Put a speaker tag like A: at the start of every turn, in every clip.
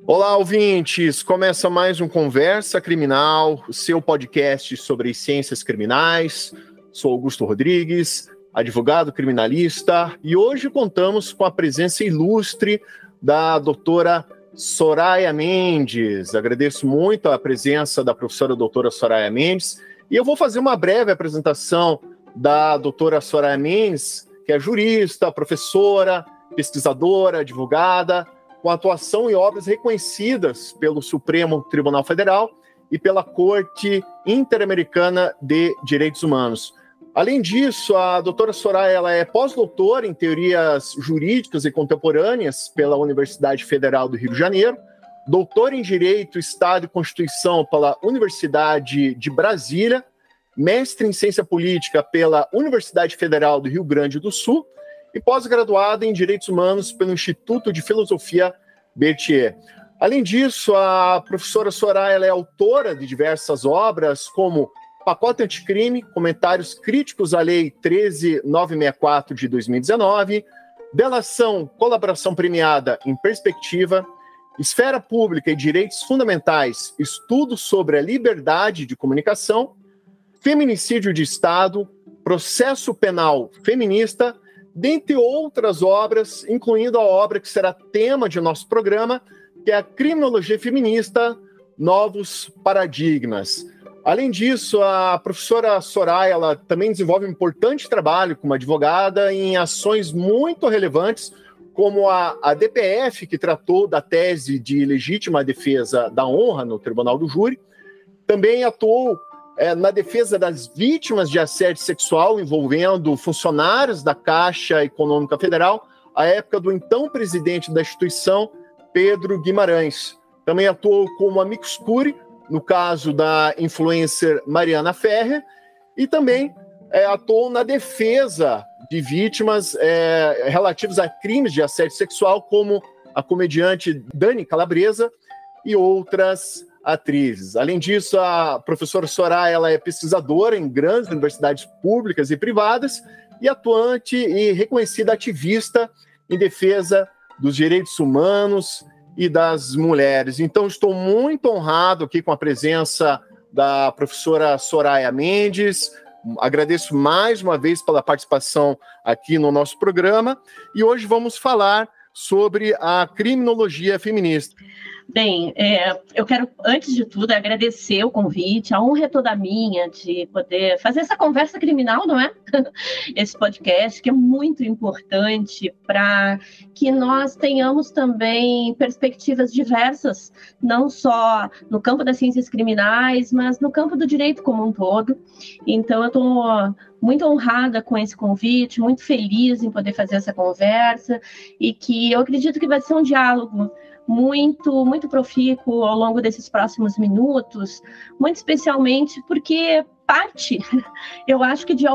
A: Olá, ouvintes! Começa mais um Conversa Criminal, o seu podcast sobre ciências criminais. Sou Augusto Rodrigues, advogado criminalista, e hoje contamos com a presença ilustre da doutora Soraya Mendes. Agradeço muito a presença da professora doutora Soraya Mendes, e eu vou fazer uma breve apresentação da doutora Soraya Mendes, que é jurista, professora, pesquisadora, advogada, com atuação em obras reconhecidas pelo Supremo Tribunal Federal e pela Corte Interamericana de Direitos Humanos. Além disso, a doutora Soraya ela é pós-doutora em teorias jurídicas e contemporâneas pela Universidade Federal do Rio de Janeiro, doutora em Direito, Estado e Constituição pela Universidade de Brasília, mestre em Ciência Política pela Universidade Federal do Rio Grande do Sul, e pós-graduada em Direitos Humanos pelo Instituto de Filosofia Berthier. Além disso, a professora Soraya ela é autora de diversas obras, como Pacote Anticrime, Comentários Críticos à Lei 13.964 de 2019, Delação, Colaboração Premiada em Perspectiva, Esfera Pública e Direitos Fundamentais, Estudo sobre a Liberdade de Comunicação, Feminicídio de Estado, Processo Penal Feminista, dentre outras obras, incluindo a obra que será tema de nosso programa, que é a Criminologia Feminista, Novos Paradigmas. Além disso, a professora Soraya ela também desenvolve um importante trabalho como advogada em ações muito relevantes, como a DPF, que tratou da tese de legítima defesa da honra no Tribunal do Júri. Também atuou na defesa das vítimas de assédio sexual envolvendo funcionários da Caixa Econômica Federal, à época do então presidente da instituição, Pedro Guimarães. Também atuou como amicus curiae, no caso da influencer Mariana Ferrer, e também atuou na defesa de vítimas relativas a crimes de assédio sexual, como a comediante Dani Calabresa e outras atrizes. Além disso, a professora Soraya ela é pesquisadora em grandes universidades públicas e privadas e atuante e reconhecida ativista em defesa dos direitos humanos e das mulheres. Então, estou muito honrado aqui com a presença da professora Soraya Mendes. Agradeço mais uma vez pela participação aqui no nosso programa e hoje vamos falar sobre a criminologia feminista.
B: Bem, eu quero, antes de tudo, agradecer o convite, a honra é toda minha de poder fazer essa conversa criminal, não é? Esse podcast, que é muito importante para que nós tenhamos também perspectivas diversas, não só no campo das ciências criminais, mas no campo do direito como um todo. Então, eu estou muito honrada com esse convite, muito feliz em poder fazer essa conversa e que eu acredito que vai ser um diálogo muito profícuo ao longo desses próximos minutos, muito especialmente porque parte, eu acho que de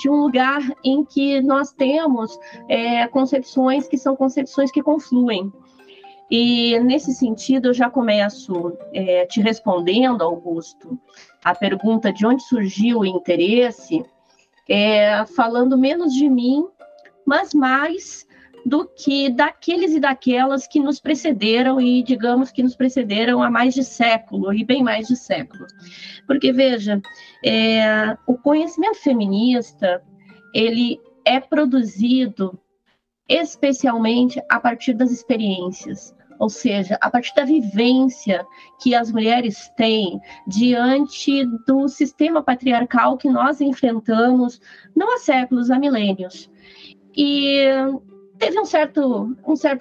B: um lugar em que nós temos concepções que são concepções que confluem. E, nesse sentido, eu já começo te respondendo, Augusto, a pergunta de onde surgiu o interesse, falando menos de mim, mas mais do que daqueles e daquelas que nos precederam e, digamos, que nos precederam há mais de século, e bem mais de século. Porque, veja, o conhecimento feminista, ele é produzido especialmente a partir das experiências, ou seja, a partir da vivência que as mulheres têm diante do sistema patriarcal que nós enfrentamos, não há séculos, há milênios. E teve um certo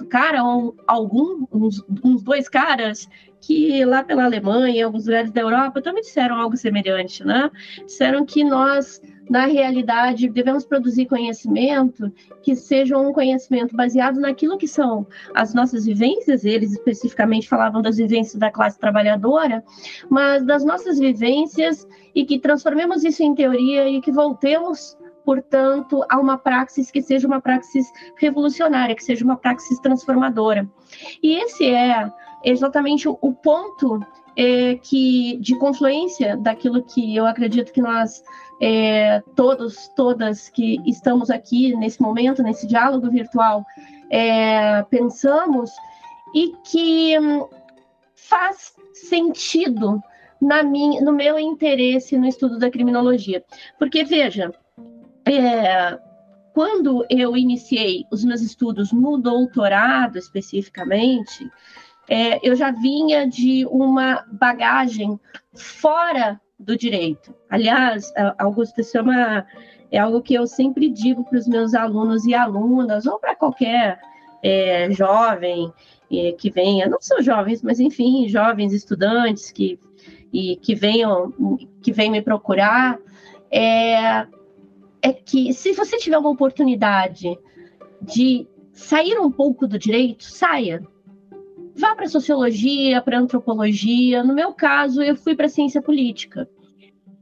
B: cara, uns dois caras, que lá pela Alemanha, em alguns lugares da Europa, também disseram algo semelhante, né? Disseram que nós, na realidade, devemos produzir conhecimento que seja um conhecimento baseado naquilo que são as nossas vivências. Eles especificamente falavam das vivências da classe trabalhadora, mas das nossas vivências, e que transformemos isso em teoria e que voltemos, portanto, a uma praxis que seja uma praxis revolucionária, que seja uma praxis transformadora. E esse é exatamente o ponto de confluência daquilo que eu acredito que nós, todas que estamos aqui nesse momento, nesse diálogo virtual, pensamos, e que faz sentido no meu interesse no estudo da criminologia. Porque, veja, quando eu iniciei os meus estudos no doutorado, especificamente, eu já vinha de uma bagagem fora do direito. Aliás, Augusto, isso é algo que eu sempre digo para os meus alunos e alunas, ou para qualquer jovem que venha, não são jovens, mas enfim, jovens estudantes que venham me procurar, que se você tiver uma oportunidade de sair um pouco do direito, saia. Vá para a sociologia, para a antropologia. No meu caso, eu fui para a ciência política.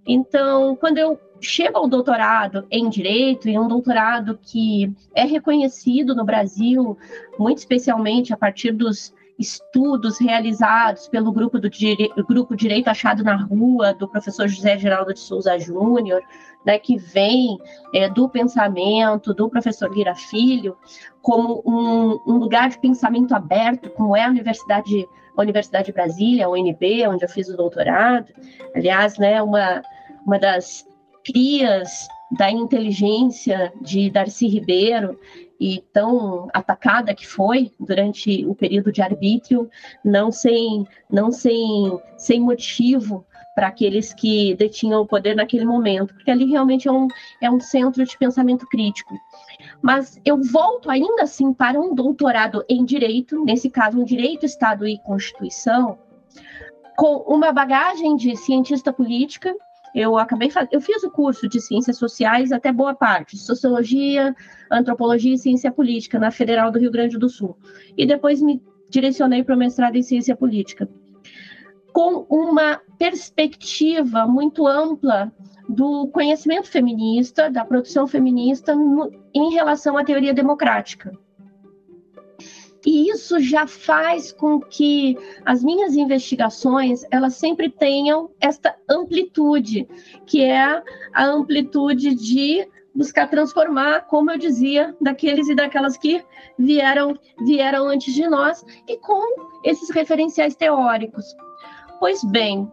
B: Então, quando eu chego ao doutorado em direito, e um doutorado que é reconhecido no Brasil, muito especialmente a partir dos estudos realizados pelo grupo Direito Achado na Rua, do professor José Geraldo de Souza Júnior, né, que vem do pensamento do professor Lira Filho, como um lugar de pensamento aberto, como é a Universidade de Brasília, a UNB, onde eu fiz o doutorado. Aliás, né, uma das crias da inteligência de Darcy Ribeiro, e tão atacada que foi durante o período de arbítrio, não sem motivo para aqueles que detinham o poder naquele momento, porque ali realmente é um centro de pensamento crítico. Mas eu volto ainda assim para um doutorado em Direito, nesse caso, em Direito, Estado e Constituição, com uma bagagem de cientista política. Eu fiz o curso de Ciências Sociais até boa parte, Sociologia, Antropologia e Ciência Política, na Federal do Rio Grande do Sul. E depois me direcionei para o mestrado em Ciência Política, com uma perspectiva muito ampla do conhecimento feminista, da produção feminista em relação à teoria democrática. E isso já faz com que as minhas investigações, elas sempre tenham esta amplitude, que é a amplitude de buscar transformar, como eu dizia, daqueles e daquelas que vieram antes de nós, e com esses referenciais teóricos. Pois bem,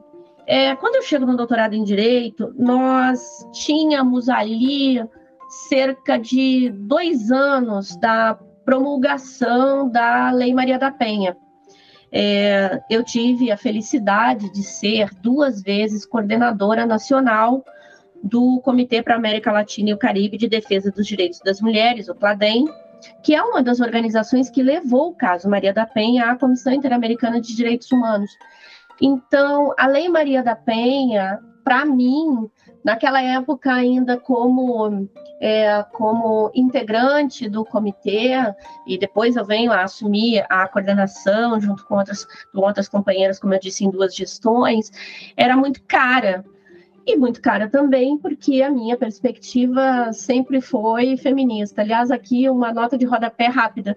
B: quando eu chego no doutorado em Direito, nós tínhamos ali cerca de 2 anos da promulgação da Lei Maria da Penha. Eu tive a felicidade de ser 2 vezes coordenadora nacional do Comitê para a América Latina e o Caribe de Defesa dos Direitos das Mulheres, o CLADEM, que é uma das organizações que levou o caso Maria da Penha à Comissão Interamericana de Direitos Humanos. Então, a Lei Maria da Penha, para mim, naquela época ainda como integrante do comitê, e depois eu venho a assumir a coordenação junto com outras companheiras, como eu disse, em 2 gestões, era muito cara. E muito cara também, porque a minha perspectiva sempre foi feminista. Aliás, aqui uma nota de rodapé rápida.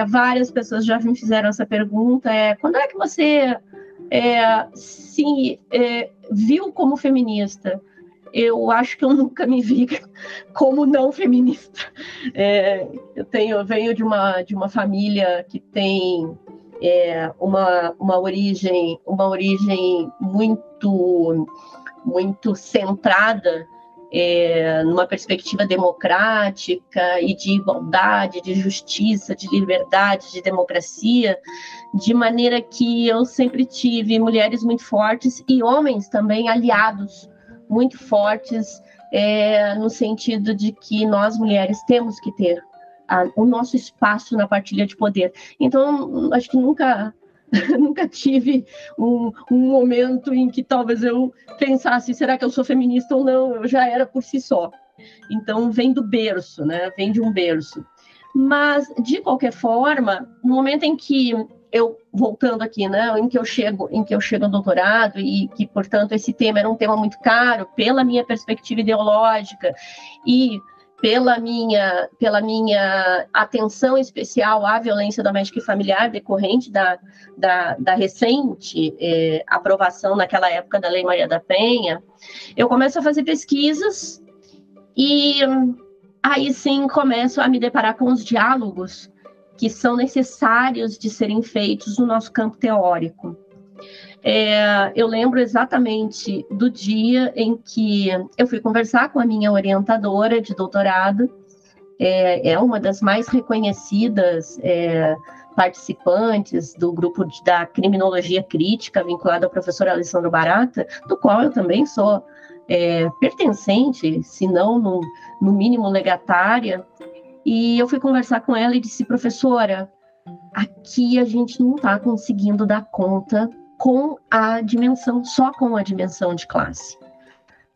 B: Várias pessoas já me fizeram essa pergunta. Quando é que você se viu como feminista? Eu acho que eu nunca me vi como não feminista. Eu venho de uma família que tem uma origem muito centrada numa perspectiva democrática e de igualdade, de justiça, de liberdade, de democracia, de maneira que eu sempre tive mulheres muito fortes e homens também aliados muito fortes, no sentido de que nós mulheres temos que ter o nosso espaço na partilha de poder. Então, acho que nunca tive um momento em que talvez eu pensasse, será que eu sou feminista ou não? Eu já era por si só. Então, vem do berço, né? Vem de um berço. Mas, de qualquer forma, no momento em que voltando aqui, né, em que eu chego ao doutorado, e que, portanto, esse tema era um tema muito caro pela minha perspectiva ideológica e pela minha atenção especial à violência doméstica e familiar decorrente da recente aprovação naquela época da Lei Maria da Penha, eu começo a fazer pesquisas e aí sim começo a me deparar com os diálogos que são necessários de serem feitos no nosso campo teórico. Eu lembro exatamente do dia em que eu fui conversar com a minha orientadora de doutorado, é uma das mais reconhecidas participantes do grupo da criminologia crítica, vinculada ao professor Alessandro Barata, do qual eu também sou pertencente, se não no mínimo legatária. E eu fui conversar com ela e disse: professora, aqui a gente não está conseguindo dar conta com a dimensão, só com a dimensão de classe.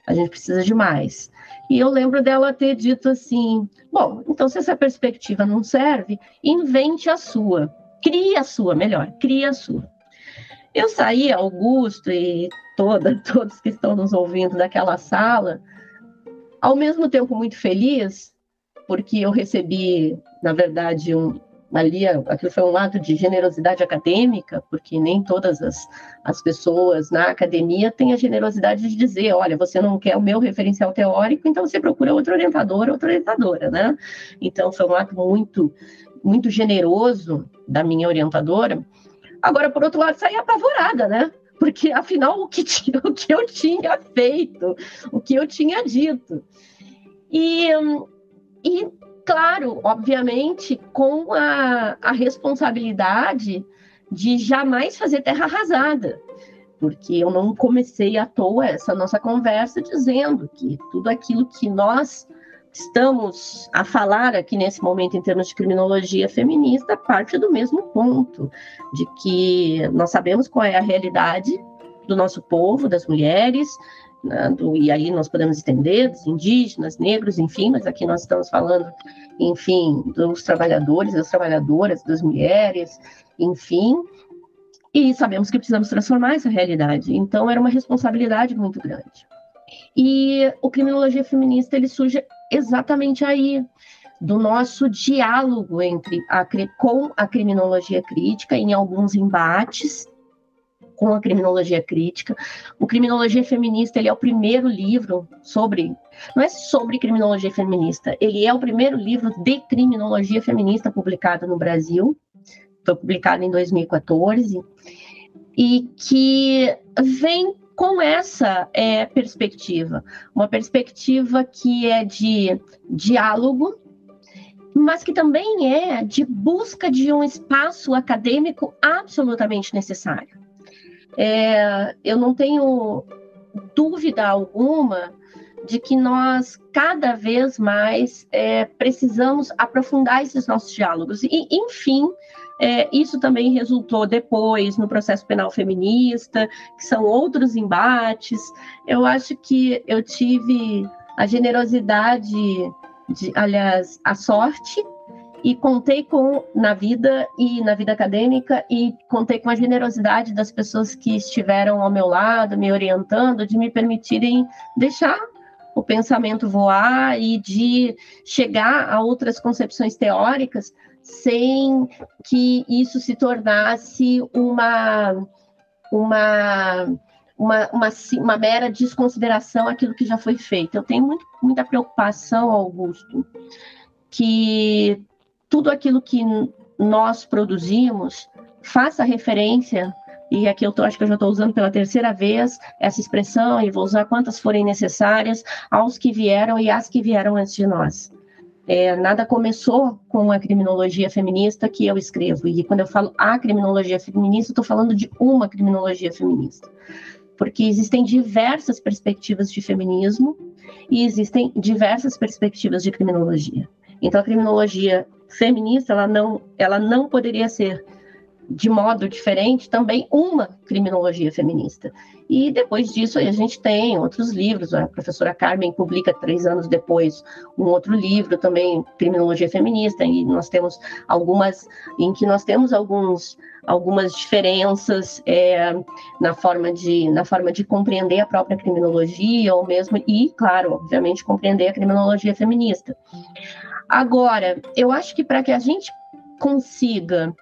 B: A gente precisa de mais. E eu lembro dela ter dito assim: bom, então se essa perspectiva não serve, invente a sua. Crie a sua, melhor, crie a sua. Eu saí, Augusto e todos que estão nos ouvindo daquela sala, ao mesmo tempo muito feliz, porque eu recebi, na verdade, aquilo foi um ato de generosidade acadêmica, porque nem todas as pessoas na academia têm a generosidade de dizer: olha, você não quer o meu referencial teórico, então você procura outro orientador, outra orientadora, né? Então, foi um ato muito, muito generoso da minha orientadora. Agora, por outro lado, saí apavorada, né? Porque, afinal, o que eu tinha feito, o que eu tinha dito. E claro, obviamente, com a responsabilidade de jamais fazer terra arrasada, porque eu não comecei à toa essa nossa conversa dizendo que tudo aquilo que nós estamos a falar aqui nesse momento em termos de criminologia feminista parte do mesmo ponto, de que nós sabemos qual é a realidade do nosso povo, das mulheres, né, e aí nós podemos estender dos indígenas, negros, enfim, mas aqui nós estamos falando, enfim, dos trabalhadores, das trabalhadoras, das mulheres, enfim, e sabemos que precisamos transformar essa realidade. Então, era uma responsabilidade muito grande. E o Criminologia Feminista, ele surge exatamente aí, do nosso diálogo com a criminologia crítica, em alguns embates com a criminologia crítica. O Criminologia Feminista, ele é o primeiro livro não é sobre criminologia feminista, ele é o primeiro livro de criminologia feminista publicado no Brasil, foi publicado em 2014, e que vem com essa perspectiva, uma perspectiva que é de diálogo, mas que também é de busca de um espaço acadêmico absolutamente necessário. Eu não tenho dúvida alguma de que nós cada vez mais precisamos aprofundar esses nossos diálogos. E, enfim, isso também resultou depois no processo penal feminista, que são outros embates. Eu acho que eu tive a generosidade, aliás, a sorte, e contei na vida acadêmica, e contei com a generosidade das pessoas que estiveram ao meu lado, me orientando, de me permitirem deixar o pensamento voar e de chegar a outras concepções teóricas sem que isso se tornasse uma mera desconsideração àquilo que já foi feito. Eu tenho muita preocupação, Augusto, que tudo aquilo que nós produzimos faça referência, e aqui acho que eu já estou usando pela terceira vez essa expressão, e vou usar quantas forem necessárias, aos que vieram e às que vieram antes de nós. Nada começou com a criminologia feminista que eu escrevo, e quando eu falo a criminologia feminista, estou falando de uma criminologia feminista, porque existem diversas perspectivas de feminismo e existem diversas perspectivas de criminologia. Então, a criminologia feminista, ela não poderia ser, de modo diferente, também uma criminologia feminista. E depois disso, a gente tem outros livros. A professora Carmen publica 3 anos depois um outro livro, também Criminologia Feminista, e nós temos algumas diferenças na forma de compreender a própria criminologia, ou mesmo, e, claro, obviamente, compreender a criminologia feminista. Agora, eu acho que para que a gente consiga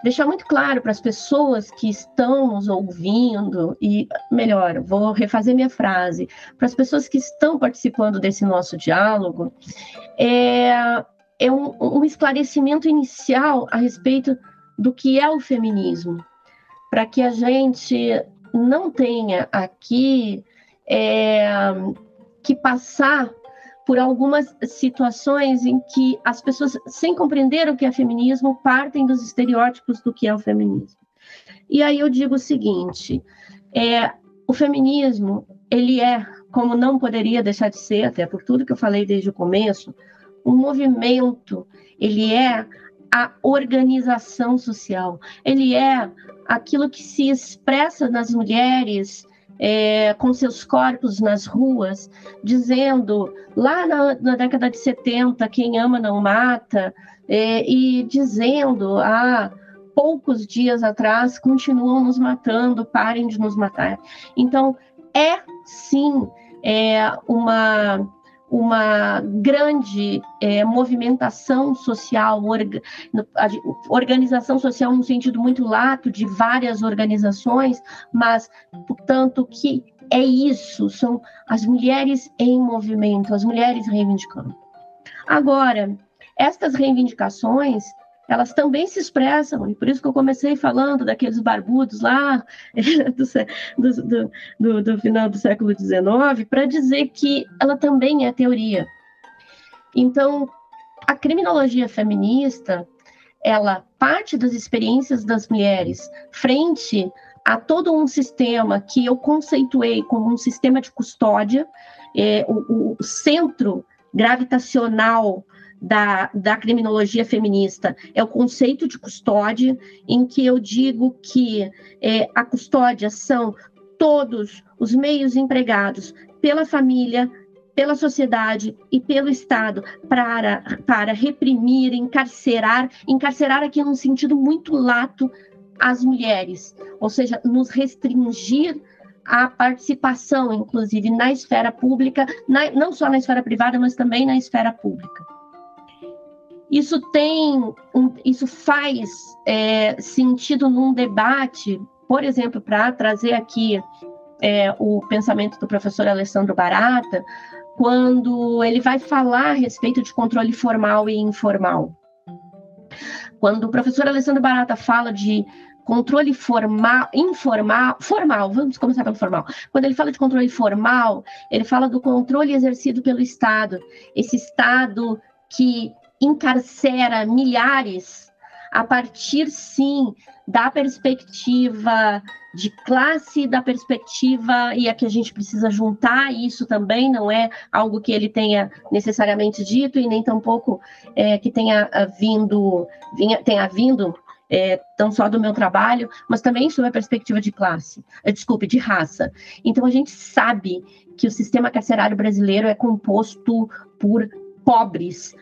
B: deixar muito claro para as pessoas que estão nos ouvindo, e melhor, vou refazer minha frase, para as pessoas que estão participando desse nosso diálogo, é um esclarecimento inicial a respeito do que é o feminismo, para que a gente não tenha aqui que passar por algumas situações em que as pessoas, sem compreender o que é feminismo, partem dos estereótipos do que é o feminismo. E aí eu digo o seguinte, o feminismo, ele é, como não poderia deixar de ser, até por tudo que eu falei desde o começo, um movimento, ele é a organização social, ele é aquilo que se expressa nas mulheres com seus corpos nas ruas, dizendo, lá na década de 70, quem ama não mata, e dizendo, poucos dias atrás, continuam nos matando, parem de nos matar. Então, sim, uma grande movimentação social, organização social no sentido muito lato de várias organizações, mas, portanto, que é isso, são as mulheres em movimento, as mulheres reivindicando. Agora, estas reivindicações, elas também se expressam, e por isso que eu comecei falando daqueles barbudos lá do final do século XIX, para dizer que ela também é teoria. Então, a criminologia feminista, ela parte das experiências das mulheres frente a todo um sistema que eu conceituei como um sistema de custódia, o centro gravitacional da criminologia feminista é o conceito de custódia, em que eu digo que a custódia são todos os meios empregados pela família, pela sociedade e pelo Estado para reprimir, encarcerar aqui num sentido muito lato as mulheres, ou seja, nos restringir a participação, inclusive, na esfera pública, não só na esfera privada, mas também na esfera pública. Isso faz sentido num debate, por exemplo, para trazer aqui o pensamento do professor Alessandro Barata, quando ele vai falar a respeito de controle formal e informal. Quando o professor Alessandro Barata fala de controle formal, formal, vamos começar pelo formal. Quando ele fala de controle formal, ele fala do controle exercido pelo Estado, esse Estado que encarcera milhares a partir, sim, da perspectiva de classe, da perspectiva, e aqui a gente precisa juntar isso também, não é algo que ele tenha necessariamente dito, e nem tampouco que tenha vindo não só do meu trabalho, mas também sob a perspectiva de classe, de raça. Então, a gente sabe que o sistema carcerário brasileiro é composto por pobres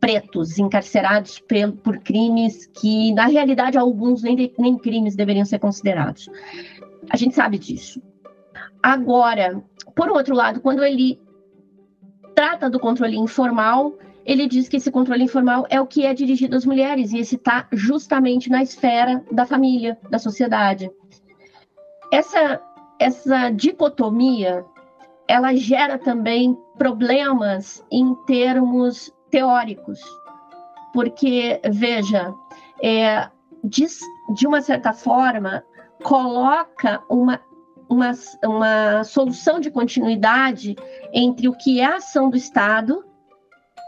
B: pretos encarcerados por crimes que, na realidade, alguns nem crimes deveriam ser considerados. A gente sabe disso. Agora, por outro lado, quando ele trata do controle informal, ele diz que esse controle informal é o que é dirigido às mulheres, e esse está justamente na esfera da família, da sociedade. Essa dicotomia, ela gera também problemas em termos teóricos, porque, veja, de uma certa forma, coloca uma solução de continuidade entre o que é a ação do Estado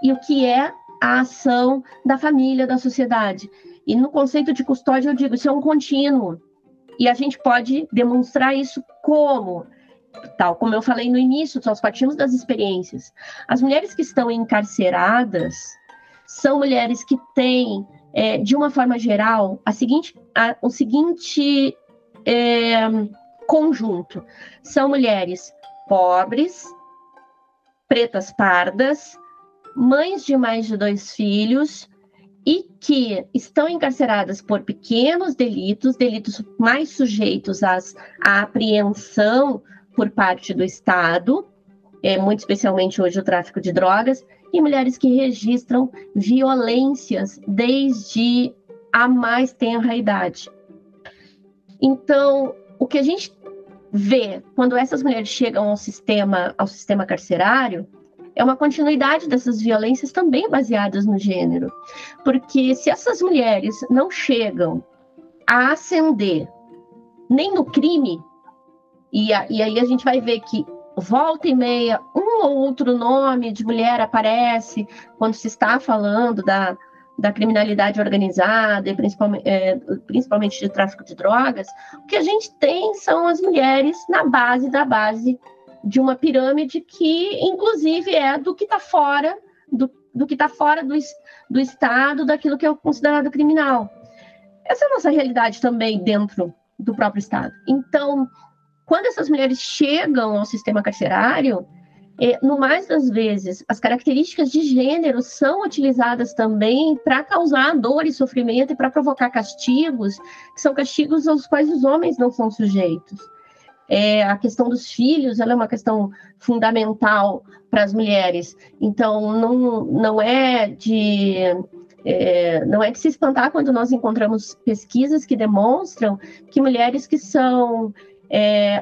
B: e o que é a ação da família, da sociedade. E no conceito de custódia, eu digo, isso é um contínuo, e a gente pode demonstrar isso como... Tal como eu falei no início, nós partimos das experiências. As mulheres que estão encarceradas são mulheres que têm, de uma forma geral, o seguinte conjunto. São mulheres pobres, pretas pardas, mães de mais de 2 filhos, e que estão encarceradas por pequenos delitos mais sujeitos à apreensão por parte do Estado, muito especialmente hoje o tráfico de drogas, e mulheres que registram violências desde a mais tenra idade. Então, o que a gente vê quando essas mulheres chegam ao sistema carcerário é uma continuidade dessas violências também baseadas no gênero. Porque se essas mulheres não chegam a ascender nem no crime, e aí a gente vai ver que volta e meia um ou outro nome de mulher aparece quando se está falando da criminalidade organizada, e principalmente de tráfico de drogas, o que a gente tem são as mulheres na base da base de uma pirâmide que, inclusive, é do que está fora do que está fora do Estado, daquilo que é considerado criminal. Essa é a nossa realidade também dentro do próprio Estado. Então, quando essas mulheres chegam ao sistema carcerário, no mais das vezes, as características de gênero são utilizadas também para causar dor e sofrimento e para provocar castigos, que são castigos aos quais os homens não são sujeitos. A questão dos filhos, ela é uma questão fundamental para as mulheres. Então, não é de se espantar quando nós encontramos pesquisas que demonstram que mulheres que são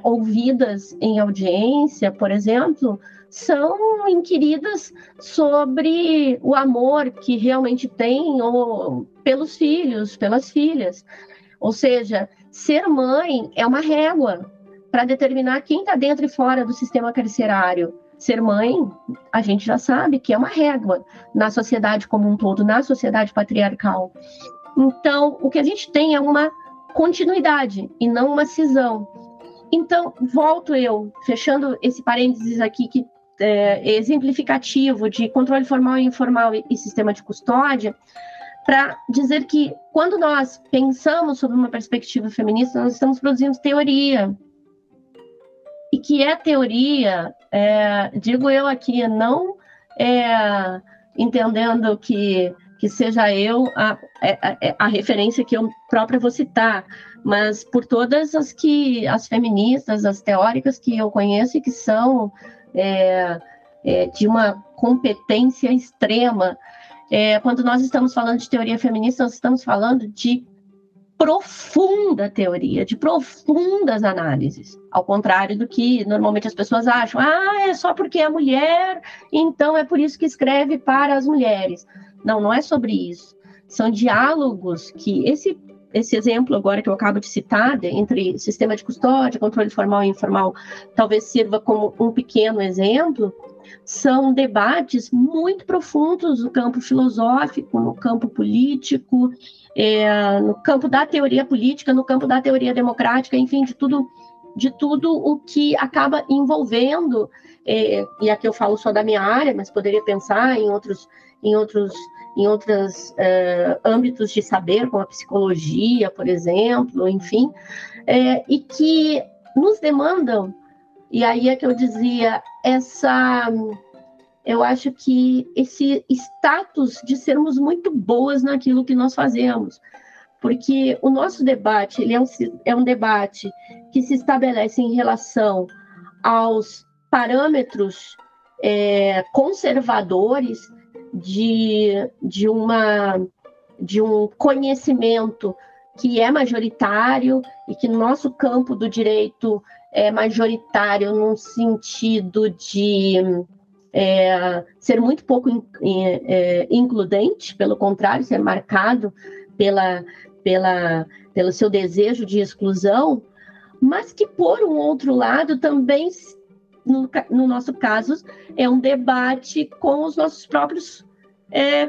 B: ouvidas em audiência, por exemplo, são inquiridas sobre o amor que realmente têm pelos filhos, pelas filhas. Ou seja, ser mãe é uma régua para determinar quem está dentro e fora do sistema carcerário. Ser mãe, a gente já sabe que é uma régua na sociedade como um todo, na sociedade patriarcal. Então, o que a gente tem é uma continuidade e não uma cisão. Então, volto eu, fechando esse parênteses aqui, que é exemplificativo de controle formal e informal e sistema de custódia, para dizer que, quando nós pensamos sobre uma perspectiva feminista, nós estamos produzindo teoria. E que é teoria, digo eu aqui, não entendendo que seja eu a referência que eu própria vou citar, mas por todas as feministas, as teóricas que eu conheço e que são de uma competência extrema. Quando nós estamos falando de teoria feminista, nós estamos falando de profunda teoria, de profundas análises, ao contrário do que normalmente as pessoas acham. É só porque é mulher, então é por isso que escreve para as mulheres. Não é sobre isso. São diálogos que esse exemplo agora que eu acabo de citar, entre sistema de custódia, controle formal e informal, talvez sirva como um pequeno exemplo. São debates muito profundos no campo filosófico, no campo político, no campo da teoria política, no campo da teoria democrática, enfim, de tudo o que acaba envolvendo, e aqui eu falo só da minha área, mas poderia pensar em outros âmbitos de saber, como a psicologia, por exemplo, enfim, e que nos demandam. E aí é que eu dizia, eu acho que esse status de sermos muito boas naquilo que nós fazemos, porque o nosso debate, ele é um debate que se estabelece em relação aos parâmetros conservadores de um conhecimento que é majoritário e que no nosso campo do direito é majoritário num sentido de ser muito pouco includente, pelo contrário, ser marcado pelo seu desejo de exclusão, mas que, por um outro lado, também, no nosso caso, é um debate com os nossos próprios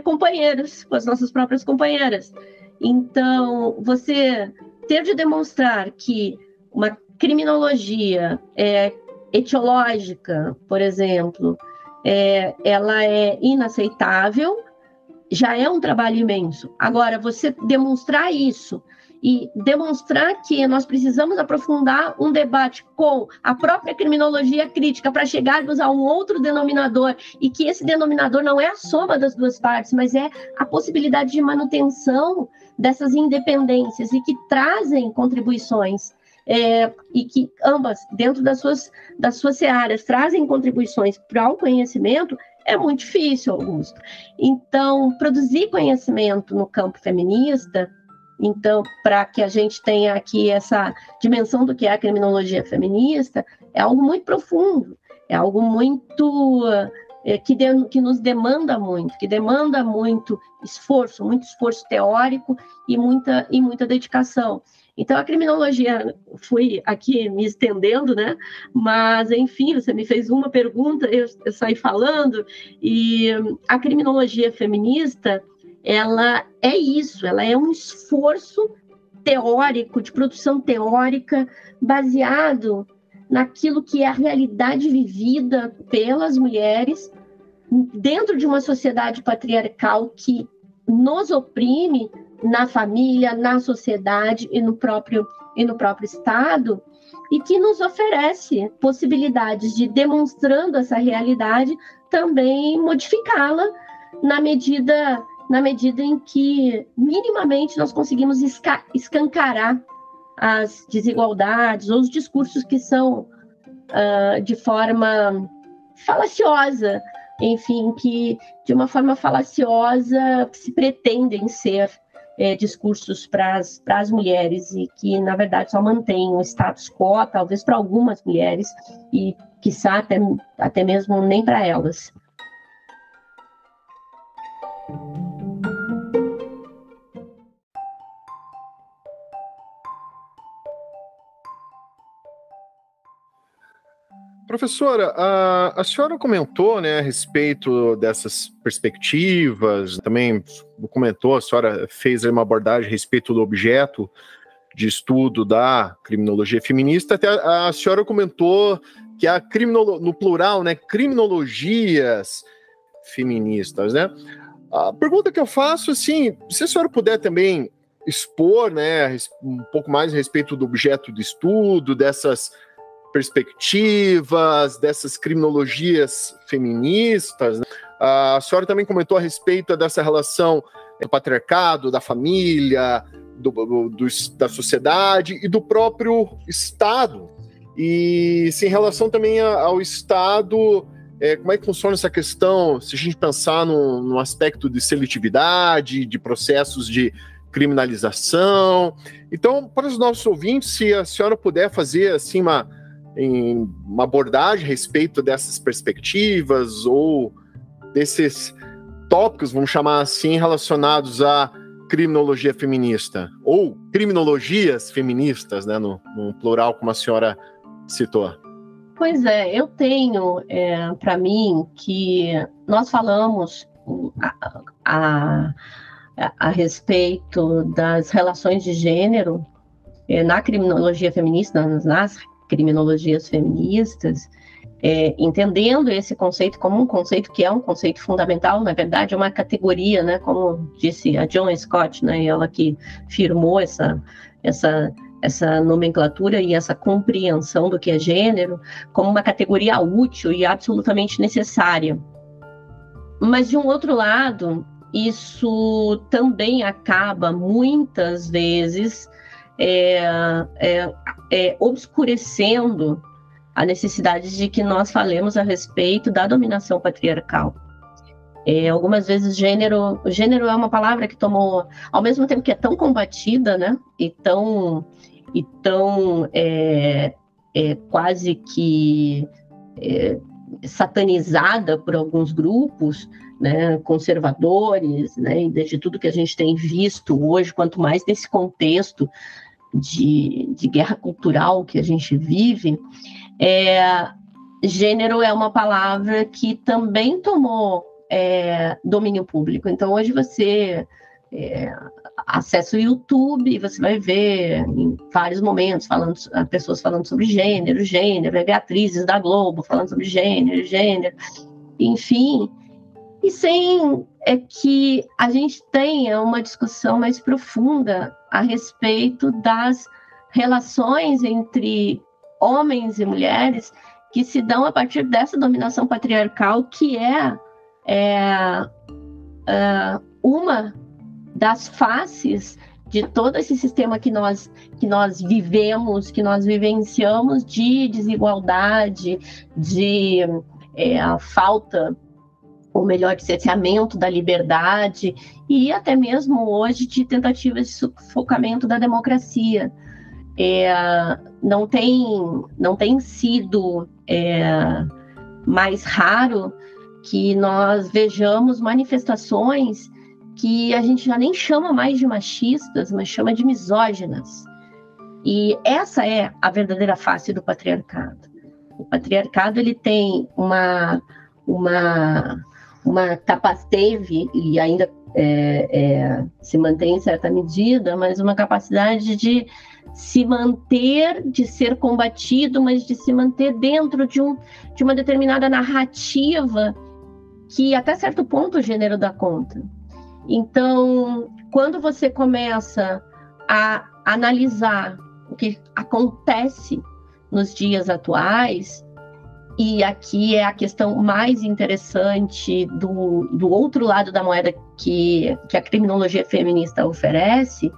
B: companheiros, com as nossas próprias companheiras. Então, você ter de demonstrar que uma criminologia etiológica, por exemplo, ela é inaceitável, já é um trabalho imenso. Agora, você demonstrar isso e demonstrar que nós precisamos aprofundar um debate com a própria criminologia crítica para chegarmos a um outro denominador, e que esse denominador não é a soma das duas partes, mas é a possibilidade de manutenção dessas independências e que trazem contribuições, e que ambas, dentro das suas searas, trazem contribuições para o conhecimento, é muito difícil, Augusto. Então, produzir conhecimento no campo feminista, então, para que a gente tenha aqui essa dimensão do que é a criminologia feminista, é algo muito profundo, é algo muito que nos demanda muito esforço, muito esforço teórico e muita dedicação. Então, a criminologia, fui aqui me estendendo, né? Mas, enfim, você me fez uma pergunta, eu saí falando, e a criminologia feminista, ela é isso, ela é um esforço teórico, de produção teórica, baseado naquilo que é a realidade vivida pelas mulheres dentro de uma sociedade patriarcal que nos oprime na família, na sociedade e no próprio Estado, e que nos oferece possibilidades de, demonstrando essa realidade, também modificá-la na medida em que minimamente nós conseguimos escancarar as desigualdades ou os discursos que são de forma falaciosa, enfim, que de uma forma falaciosa se pretendem ser discursos para as mulheres e que, na verdade, só mantêm o status quo, talvez para algumas mulheres e, quiçá, até mesmo nem para elas.
A: Professora, a senhora comentou, né, a respeito dessas perspectivas, também comentou, a senhora fez uma abordagem a respeito do objeto de estudo da criminologia feminista, até a senhora comentou que a no plural, né, criminologias feministas, né? A pergunta que eu faço, assim, se a senhora puder também expor, né, um pouco mais a respeito do objeto de estudo, dessas perspectivas, dessas criminologias feministas, né? A senhora também comentou a respeito dessa relação do patriarcado, da família, da sociedade e do próprio Estado. E se em relação também ao Estado, como é que funciona essa questão, se a gente pensar no aspecto de seletividade, de processos de criminalização. Então, para os nossos ouvintes, se a senhora puder fazer assim uma abordagem a respeito dessas perspectivas ou desses tópicos, vamos chamar assim, relacionados à criminologia feminista, ou criminologias feministas, né, no plural, como a senhora citou.
B: Pois é, eu tenho para mim que nós falamos a respeito das relações de gênero na criminologia feminista, nas criminologias feministas, entendendo esse conceito como um conceito que é um conceito fundamental, na verdade é uma categoria, né, como disse a Joan Scott, né, ela que firmou essa nomenclatura e essa compreensão do que é gênero como uma categoria útil e absolutamente necessária. Mas, de um outro lado, isso também acaba, muitas vezes, obscurecendo a necessidade de que nós falemos a respeito da dominação patriarcal. Algumas vezes gênero é uma palavra que tomou, ao mesmo tempo que é tão combatida, né, e tão quase que satanizada por alguns grupos, né, conservadores, né, de tudo que a gente tem visto hoje, quanto mais nesse contexto de guerra cultural que a gente vive, gênero é uma palavra que também tomou domínio público. Então, hoje você acessa o YouTube e você vai ver em vários momentos pessoas falando sobre gênero, vai ver atrizes da Globo falando sobre gênero, enfim, e sem que a gente tenha uma discussão mais profunda a respeito das relações entre homens e mulheres que se dão a partir dessa dominação patriarcal, que é uma das faces de todo esse sistema que nós vivemos, que nós vivenciamos, de desigualdade, de falta, ou melhor, de cerceamento da liberdade e até mesmo hoje de tentativas de sufocamento da democracia. Não tem sido mais raro que nós vejamos manifestações que a gente já nem chama mais de machistas, mas chama de misóginas. E essa é a verdadeira face do patriarcado. O patriarcado, ele tem uma teve e ainda se mantém em certa medida, mas uma capacidade de se manter, de ser combatido, mas de se manter dentro de uma determinada narrativa que até certo ponto o gênero dá conta. Então, quando você começa a analisar o que acontece nos dias atuais, e aqui é a questão mais interessante do outro lado da moeda que a criminologia feminista oferece,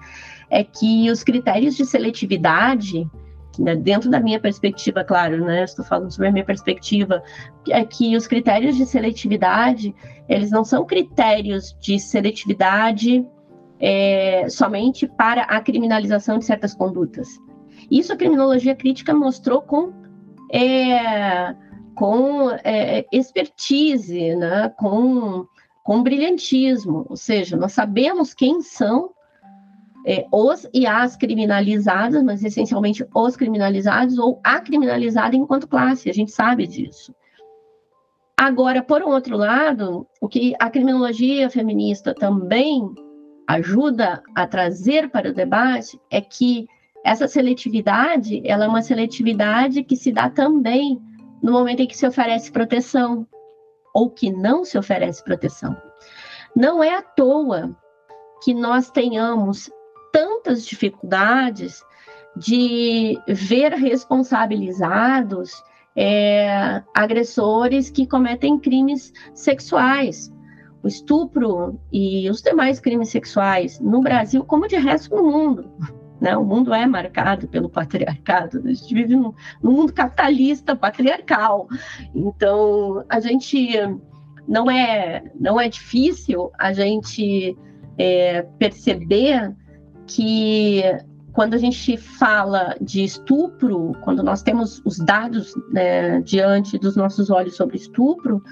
B: é que os critérios de seletividade, né, dentro da minha perspectiva, claro, né, estou falando sobre a minha perspectiva, é que os critérios de seletividade, eles não são critérios de seletividade somente para a criminalização de certas condutas. Isso a criminologia crítica mostrou com expertise, né? com brilhantismo, ou seja, nós sabemos quem são os e as criminalizadas, mas essencialmente os criminalizados ou a criminalizada enquanto classe, a gente sabe disso. Agora, por um outro lado, o que a criminologia feminista também ajuda a trazer para o debate é que essa seletividade, ela é uma seletividade que se dá também no momento em que se oferece proteção ou que não se oferece proteção. Não é à toa que nós tenhamos tantas dificuldades de ver responsabilizados agressores que cometem crimes sexuais. O estupro e os demais crimes sexuais no Brasil, como de resto no mundo, né? O mundo é marcado pelo patriarcado, a gente vive num mundo capitalista, patriarcal. Então, a gente não é difícil a gente perceber que quando a gente fala de estupro, quando nós temos os dados, né, diante dos nossos olhos sobre estupro,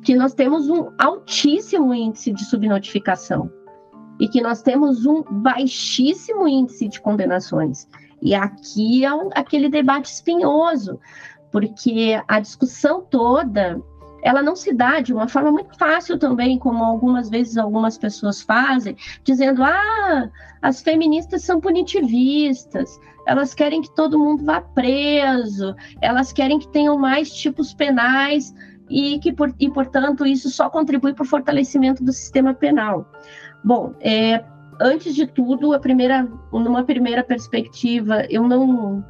B: que nós temos um altíssimo índice de subnotificação e que nós temos um baixíssimo índice de condenações. E aqui é aquele debate espinhoso, porque a discussão toda, ela não se dá de uma forma muito fácil também, como algumas vezes algumas pessoas fazem, dizendo, as feministas são punitivistas, elas querem que todo mundo vá preso, elas querem que tenham mais tipos penais e portanto, isso só contribui para o fortalecimento do sistema penal. Bom, antes de tudo, numa primeira perspectiva, eu não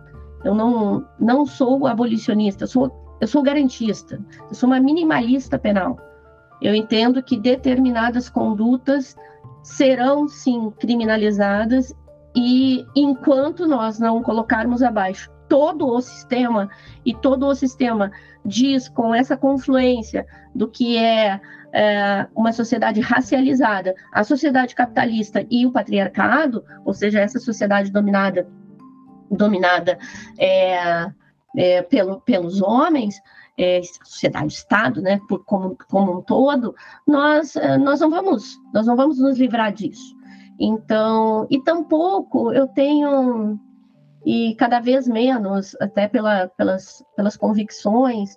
B: sou abolicionista, eu sou garantista, eu sou uma minimalista penal. Eu entendo que determinadas condutas serão, sim, criminalizadas e enquanto nós não colocarmos abaixo todo o sistema, e todo o sistema diz com essa confluência do que é uma sociedade racializada, a sociedade capitalista e o patriarcado, ou seja, essa sociedade dominada pelos homens, sociedade-estado, né, como um todo, nós não vamos nos livrar disso. Então, e tampouco eu tenho, e cada vez menos, até pelas convicções,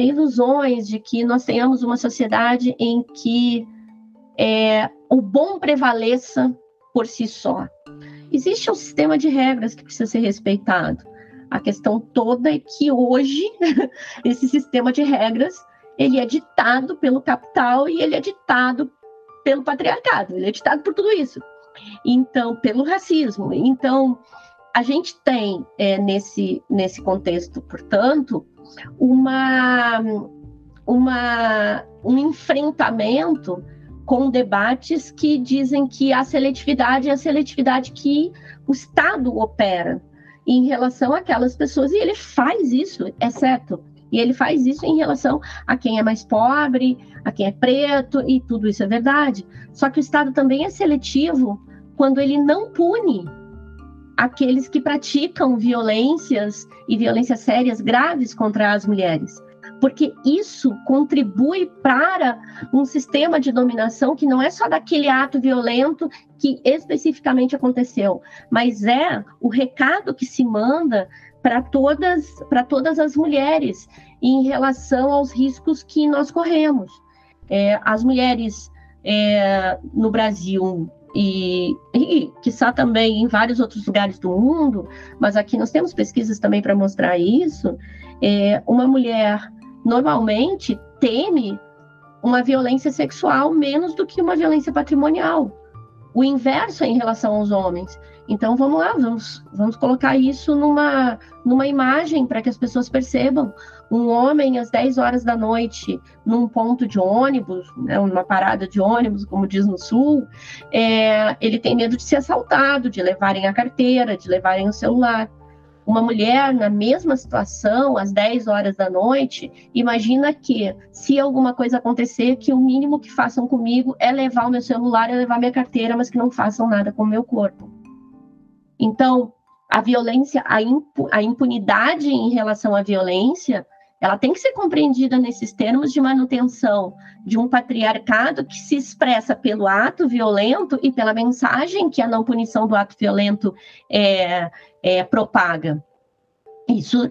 B: ilusões de que nós tenhamos uma sociedade em que o bom prevaleça por si só. Existe um sistema de regras que precisa ser respeitado. A questão toda é que hoje esse sistema de regras ele é ditado pelo capital e ele é ditado pelo patriarcado, ele é ditado por tudo isso. Então, pelo racismo. Então, a gente tem nesse contexto, portanto, um enfrentamento com debates que dizem que a seletividade é a seletividade que o Estado opera em relação àquelas pessoas, e ele faz isso, é certo, e ele faz isso em relação a quem é mais pobre, a quem é preto, e tudo isso é verdade. Só que o Estado também é seletivo quando ele não pune aqueles que praticam violências e violências sérias graves contra as mulheres. porque isso contribui para um sistema de dominação que não é só daquele ato violento que especificamente aconteceu, mas é o recado que se manda para todas as mulheres em relação aos riscos que nós corremos. As mulheres no Brasil e quiçá também em vários outros lugares do mundo, mas aqui nós temos pesquisas também para mostrar isso, uma mulher normalmente teme uma violência sexual menos do que uma violência patrimonial. O inverso é em relação aos homens. Então, vamos lá, vamos colocar isso numa imagem para que as pessoas percebam. Um homem, às 10 horas da noite, num ponto de ônibus, né, uma parada de ônibus, como diz no Sul, ele tem medo de ser assaltado, de levarem a carteira, de levarem o celular. Uma mulher, na mesma situação, às 10 horas da noite, imagina que, se alguma coisa acontecer, que o mínimo que façam comigo é levar o meu celular, é levar minha carteira, mas que não façam nada com o meu corpo. Então, a violência, a impunidade em relação à violência, ela tem que ser compreendida nesses termos de manutenção de um patriarcado que se expressa pelo ato violento e pela mensagem que a não punição do ato violento propaga. Isso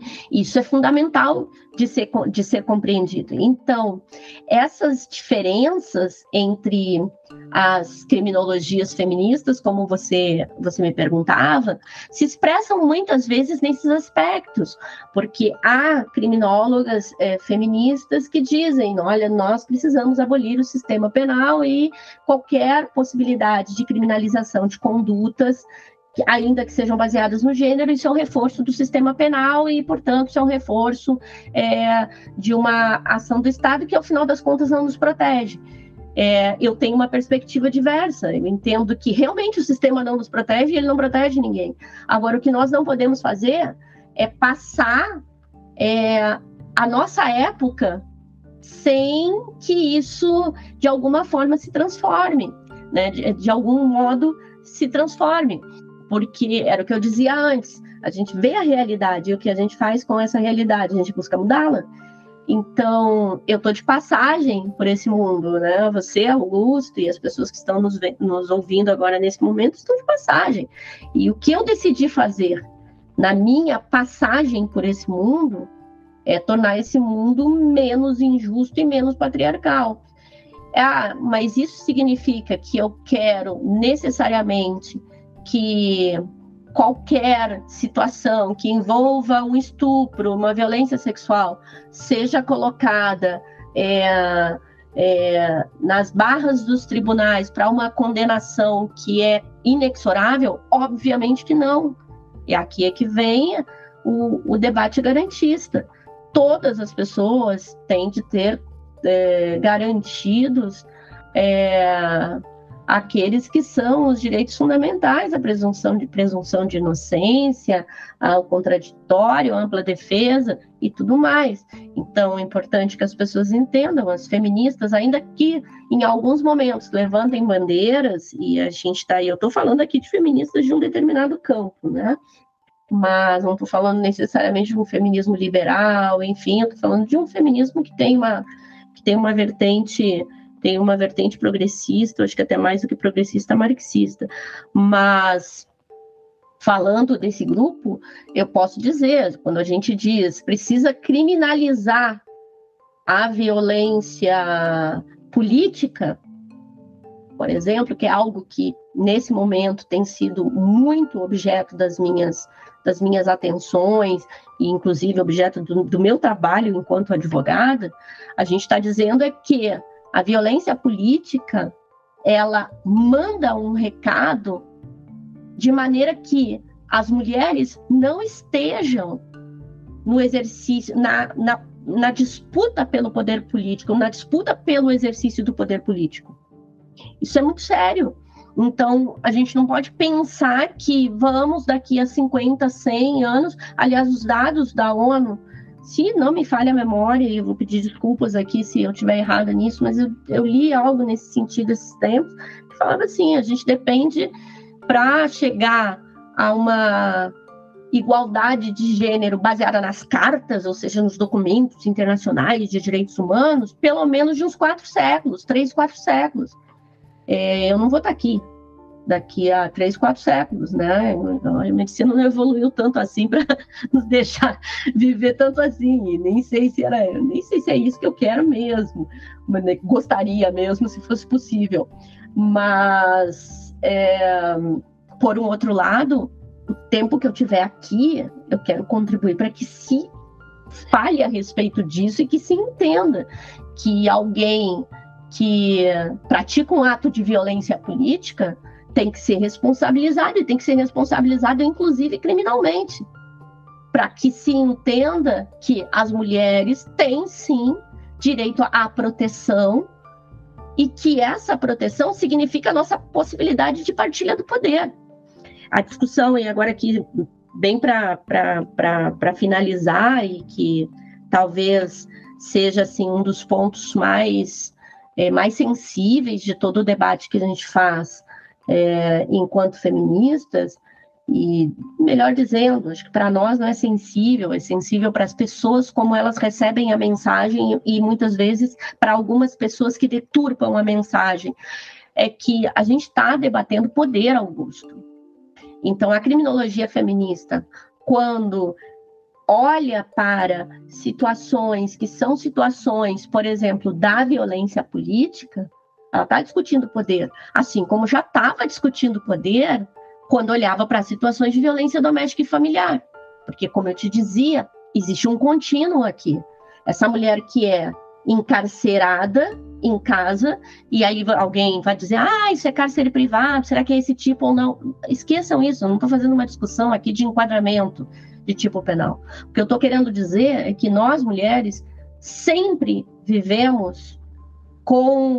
B: é fundamental de ser compreendido. Então, essas diferenças entre as criminologias feministas, como você me perguntava, se expressam muitas vezes nesses aspectos, porque há criminólogas feministas que dizem, olha, nós precisamos abolir o sistema penal e qualquer possibilidade de criminalização de condutas, ainda que sejam baseadas no gênero, isso é um reforço do sistema penal e, portanto, isso é um reforço de uma ação do Estado que, ao final das contas, não nos protege. Eu tenho uma perspectiva diversa, eu entendo que realmente o sistema não nos protege e ele não protege ninguém. Agora, o que nós não podemos fazer é passar a nossa época sem que isso, de alguma forma, se transforme, né? De algum modo, se transforme. Porque era o que eu dizia antes, a gente vê a realidade e o que a gente faz com essa realidade, a gente busca mudá-la. Então, eu estou de passagem por esse mundo, né? Você, Augusto, e as pessoas que estão nos ouvindo agora nesse momento estão de passagem. E o que eu decidi fazer na minha passagem por esse mundo é tornar esse mundo menos injusto e menos patriarcal. Mas isso significa que eu quero necessariamente que qualquer situação que envolva um estupro, uma violência sexual, seja colocada nas barras dos tribunais para uma condenação que é inexorável? Obviamente que não. E aqui é que vem o debate garantista. Todas as pessoas têm de ter garantidos aqueles que são os direitos fundamentais, a presunção de inocência, o contraditório, a ampla defesa e tudo mais. Então, é importante que as pessoas entendam, as feministas, ainda que em alguns momentos levantem bandeiras, e a gente está aí, eu estou falando aqui de feministas de um determinado campo, né? Mas não estou falando necessariamente de um feminismo liberal, enfim, eu estou falando de um feminismo que tem uma vertente progressista, acho que até mais do que progressista, marxista. Mas, falando desse grupo, eu posso dizer, quando a gente diz precisa criminalizar a violência política, por exemplo, que é algo que, nesse momento, tem sido muito objeto das minhas atenções, e inclusive objeto do meu trabalho enquanto advogada, a gente está dizendo que a violência política, ela manda um recado de maneira que as mulheres não estejam no exercício, na disputa pelo poder político, na disputa pelo exercício do poder político. Isso é muito sério. Então, a gente não pode pensar que vamos daqui a 50, 100 anos, aliás, os dados da ONU, se não me falha a memória, eu vou pedir desculpas aqui se eu estiver errada nisso, mas eu li algo nesse sentido esses tempos, que falava assim, a gente depende, para chegar a igualdade de gênero baseada nas cartas, ou seja, nos documentos internacionais de direitos humanos, pelo menos de uns 4 séculos, 3, 4 séculos. Eu não vou estar aqui daqui a 3, 4 séculos, né? Então, a medicina não evoluiu tanto assim para nos deixar viver tanto assim. E nem sei se é isso que eu quero mesmo, gostaria mesmo se fosse possível. Mas, por um outro lado, o tempo que eu tiver aqui, eu quero contribuir para que se fale a respeito disso e que se entenda que alguém que pratica um ato de violência política tem que ser responsabilizado, e tem que ser responsabilizado inclusive criminalmente, para que se entenda que as mulheres têm sim direito à proteção e que essa proteção significa a nossa possibilidade de partilha do poder. A discussão, e agora aqui bem para finalizar, e que talvez seja assim, um dos pontos mais sensíveis de todo o debate que a gente faz enquanto feministas, e melhor dizendo, acho que para nós não é sensível para as pessoas como elas recebem a mensagem, e muitas vezes para algumas pessoas que deturpam a mensagem, é que a gente está debatendo poder, Augusto. Então, a criminologia feminista, quando olha para situações que são situações, por exemplo, da violência política, ela está discutindo poder, assim como já estava discutindo poder quando olhava para situações de violência doméstica e familiar. Porque, como eu te dizia, existe um contínuo aqui. Essa mulher que é encarcerada em casa, e aí alguém vai dizer, isso é cárcere privado, será que é esse tipo ou não? Esqueçam isso, eu não estou fazendo uma discussão aqui de enquadramento de tipo penal. O que eu estou querendo dizer é que nós, mulheres, sempre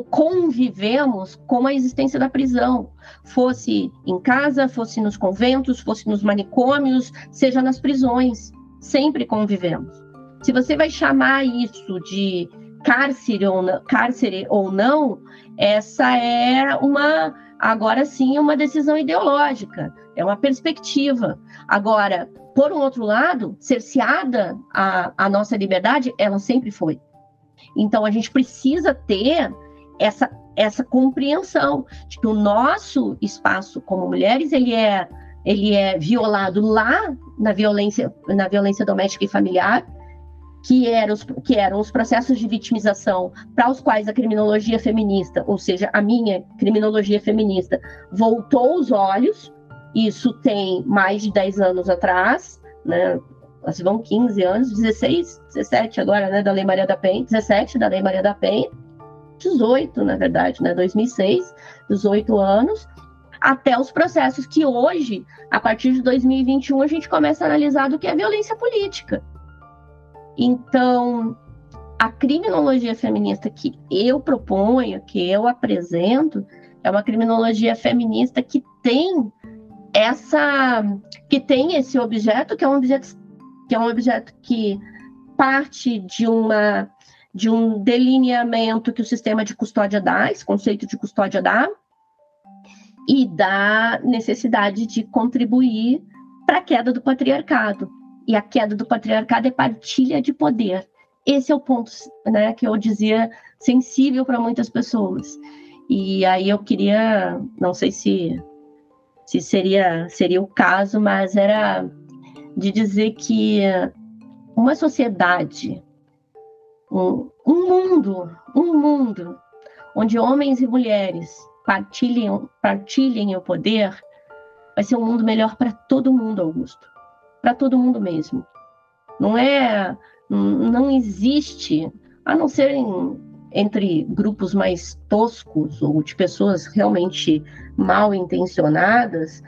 B: convivemos com a existência da prisão, fosse em casa, fosse nos conventos, fosse nos manicômios, seja nas prisões, sempre convivemos. Se você vai chamar isso de cárcere ou não, essa é agora sim, uma decisão ideológica, é uma perspectiva. Agora, por um outro lado, cerceada a nossa liberdade, ela sempre foi. Então, a gente precisa ter essa compreensão de que o nosso espaço como mulheres, ele é violado lá na violência doméstica e familiar, que eram os processos de vitimização para os quais a criminologia feminista, ou seja, a minha criminologia feminista, voltou os olhos. Isso tem mais de 10 anos atrás, né? Vão 15 anos, 16, 17 agora, né, da Lei Maria da Penha, 17 da Lei Maria da Penha, 18, na verdade, né, 2006, 18 anos, até os processos que hoje, a partir de 2021, a gente começa a analisar do que é violência política. Então, a criminologia feminista que eu proponho, que eu apresento, é uma criminologia feminista que tem esse objeto, que é um objeto que parte de um delineamento que o sistema de custódia dá, esse conceito de custódia dá, e da necessidade de contribuir para a queda do patriarcado. E a queda do patriarcado é partilha de poder. Esse é o ponto, né, que eu dizia, sensível para muitas pessoas. E aí eu queria, não sei se seria o caso, mas era de dizer que uma sociedade, um mundo onde homens e mulheres partilhem o poder, vai ser um mundo melhor para todo mundo, Augusto. Para todo mundo mesmo. Não existe, a não ser entre grupos mais toscos ou de pessoas realmente mal intencionadas,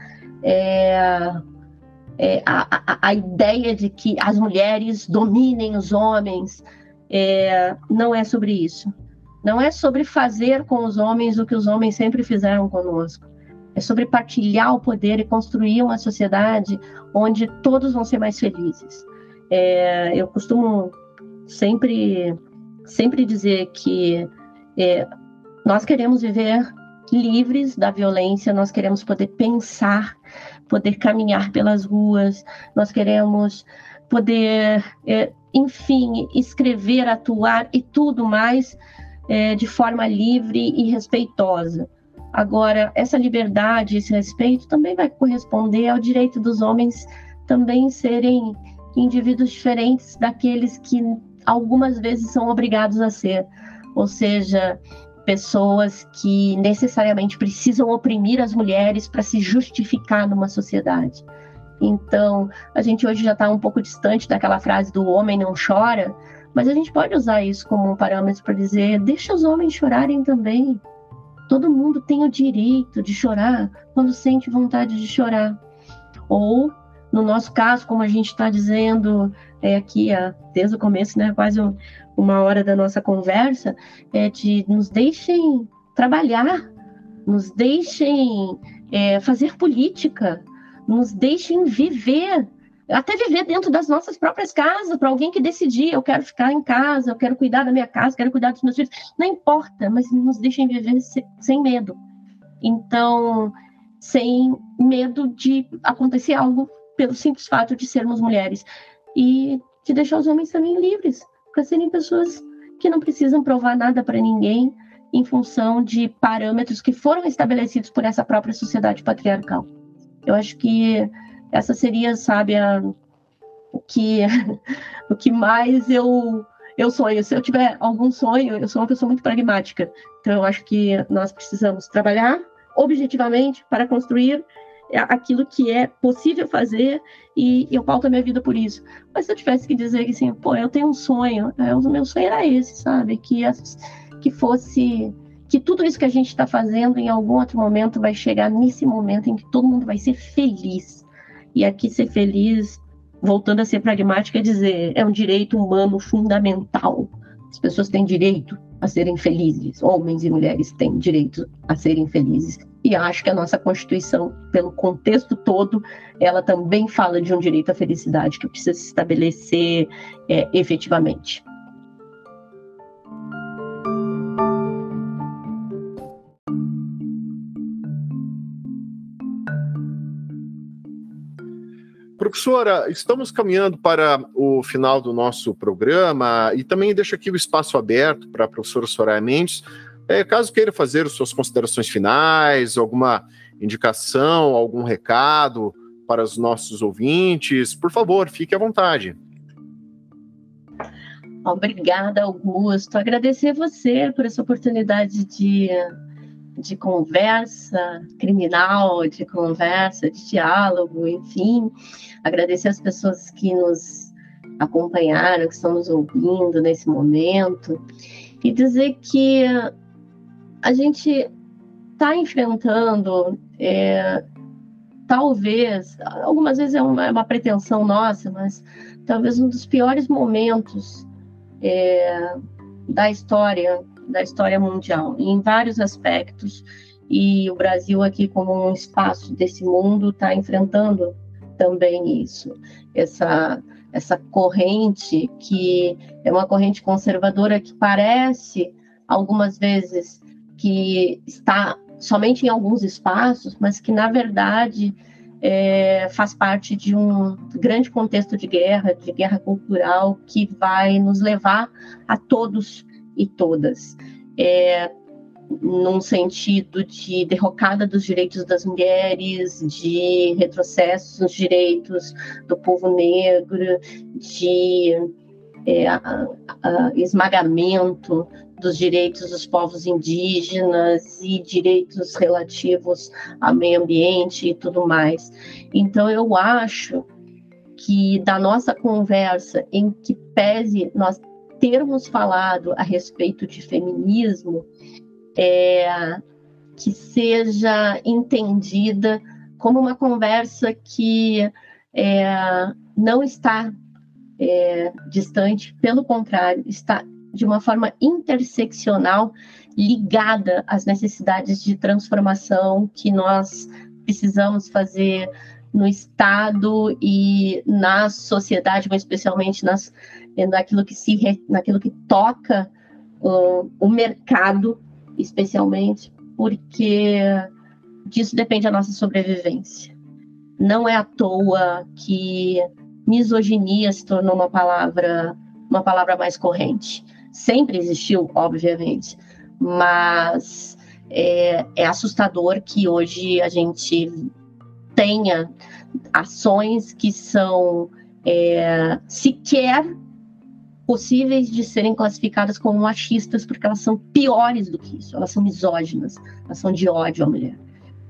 B: a ideia de que as mulheres dominem os homens. Não é sobre isso. Não é sobre fazer com os homens o que os homens sempre fizeram conosco. É sobre partilhar o poder e construir uma sociedade onde todos vão ser mais felizes. Eu costumo sempre dizer que nós queremos viver livres da violência, nós queremos poder pensar, poder caminhar pelas ruas, nós queremos poder, enfim, escrever, atuar e tudo mais de forma livre e respeitosa. Agora, essa liberdade, esse respeito também vai corresponder ao direito dos homens também serem indivíduos diferentes daqueles que algumas vezes são obrigados a ser, ou seja, pessoas que necessariamente precisam oprimir as mulheres para se justificar numa sociedade. Então, a gente hoje já está um pouco distante daquela frase do homem não chora, mas a gente pode usar isso como um parâmetro para dizer, deixa os homens chorarem também. Todo mundo tem o direito de chorar quando sente vontade de chorar. Ou, no nosso caso, como a gente está dizendo aqui desde o começo, né, quase uma hora da nossa conversa, de nos deixem trabalhar, nos deixem fazer política, nos deixem viver, até viver dentro das nossas próprias casas, para alguém que decidir, eu quero ficar em casa, eu quero cuidar da minha casa, quero cuidar dos meus filhos, não importa, mas nos deixem viver sem medo. Então, sem medo de acontecer algo pelo simples fato de sermos mulheres. E de deixar os homens também livres, para serem pessoas que não precisam provar nada para ninguém em função de parâmetros que foram estabelecidos por essa própria sociedade patriarcal. Eu acho que essa seria, sabe, o que mais eu sonho. Se eu tiver algum sonho, eu sou uma pessoa muito pragmática. Então, eu acho que nós precisamos trabalhar objetivamente para construir aquilo que é possível fazer e eu pauto a minha vida por isso. Mas se eu tivesse que dizer que assim, eu tenho um sonho, o meu sonho era esse, sabe? Que tudo isso que a gente está fazendo em algum outro momento vai chegar nesse momento em que todo mundo vai ser feliz. E aqui ser feliz, voltando a ser pragmática, é dizer, é um direito humano fundamental. As pessoas têm direito a serem felizes, homens e mulheres têm direito a serem felizes. E acho que a nossa Constituição, pelo contexto todo, ela também fala de um direito à felicidade que precisa se estabelecer efetivamente.
A: Professora, estamos caminhando para o final do nosso programa e também deixo aqui o espaço aberto para a professora Soraya Mendes, caso queira fazer as suas considerações finais, alguma indicação, algum recado para os nossos ouvintes, por favor, fique à vontade.
B: Obrigada, Augusto. Agradecer você por essa oportunidade de conversa criminal, de conversa, de diálogo, enfim. Agradecer as pessoas que nos acompanharam, que estão nos ouvindo nesse momento. E dizer que a gente está enfrentando, talvez, algumas vezes é uma pretensão nossa, mas talvez um dos piores momentos da história mundial, em vários aspectos, e o Brasil aqui como um espaço desse mundo está enfrentando também isso, essa corrente que é uma corrente conservadora que parece, algumas vezes, que está somente em alguns espaços, mas que, na verdade, faz parte de um grande contexto de guerra cultural, que vai nos levar a todos e todas, num sentido de derrocada dos direitos das mulheres, de retrocessos nos direitos do povo negro, de esmagamento dos direitos dos povos indígenas e direitos relativos ao meio ambiente e tudo mais. Então, eu acho que da nossa conversa, em que pese nós termos falado a respeito de feminismo, que seja entendida como uma conversa que não está distante, pelo contrário, está de uma forma interseccional, ligada às necessidades de transformação que nós precisamos fazer no Estado e na sociedade, mas especialmente naquilo que toca o mercado, especialmente, porque disso depende a nossa sobrevivência. Não é à toa que misoginia se tornou uma palavra mais corrente. Sempre existiu, obviamente, mas é assustador que hoje a gente tenha ações que são sequer possíveis de serem classificadas como machistas, porque elas são piores do que isso, elas são misóginas, elas são de ódio à mulher.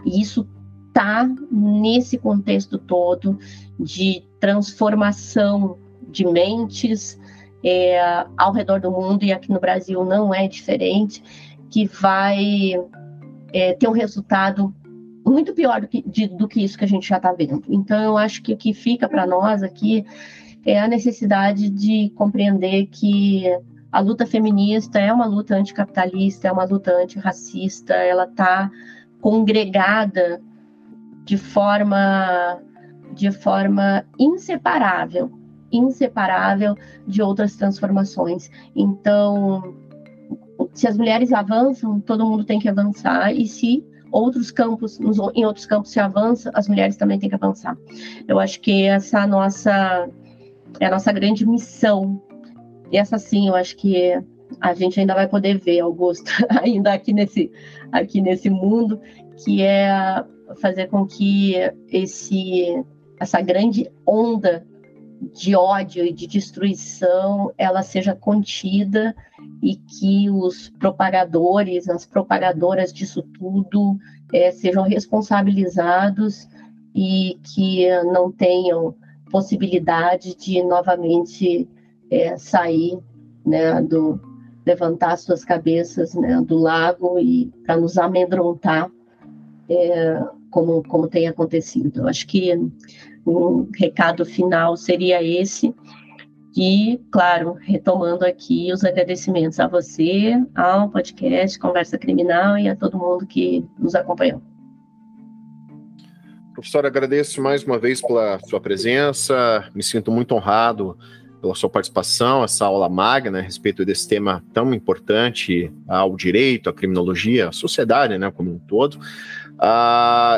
B: E isso está nesse contexto todo de transformação de mentes ao redor do mundo, e aqui no Brasil não é diferente, que vai ter um resultado muito pior do que isso que a gente já está vendo. Então, eu acho que o que fica para nós aqui é a necessidade de compreender que a luta feminista é uma luta anticapitalista, é uma luta antirracista, ela está congregada de forma inseparável de outras transformações. Então, se as mulheres avançam, todo mundo tem que avançar, e se em outros campos se avança, as mulheres também têm que avançar. Eu acho que essa é a nossa grande missão. E essa sim, eu acho que a gente ainda vai poder ver, Augusto, ainda aqui nesse mundo, que é fazer com que essa grande onda de ódio e de destruição, ela seja contida, e que os propagadores, as propagadoras disso tudo sejam responsabilizados, e que não tenham possibilidade de novamente sair, né, levantar suas cabeças, né, do lago, e para nos amedrontar, como tem acontecido. Eu acho que um recado final seria esse. E, claro, retomando aqui os agradecimentos a você, ao podcast Conversa Criminal, e a todo mundo que nos acompanhou.
A: Professora, agradeço mais uma vez pela sua presença, me sinto muito honrado pela sua participação, essa aula magna a respeito desse tema tão importante ao direito, à criminologia, à sociedade, né, como um todo.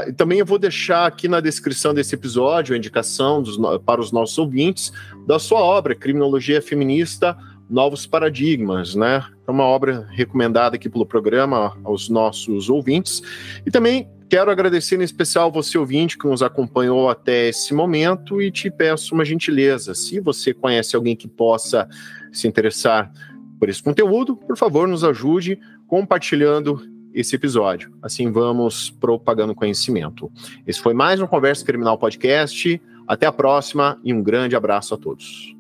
A: E também eu vou deixar aqui na descrição desse episódio a indicação para os nossos ouvintes da sua obra, Criminologia Feminista, Novos Paradigmas, né? É uma obra recomendada aqui pelo programa aos nossos ouvintes. E também quero agradecer em especial você, ouvinte, que nos acompanhou até esse momento, e te peço uma gentileza. Se você conhece alguém que possa se interessar por esse conteúdo, por favor, nos ajude compartilhando esse episódio. Assim vamos propagando conhecimento. Esse foi mais um Conversa Criminal Podcast. Até a próxima e um grande abraço a todos.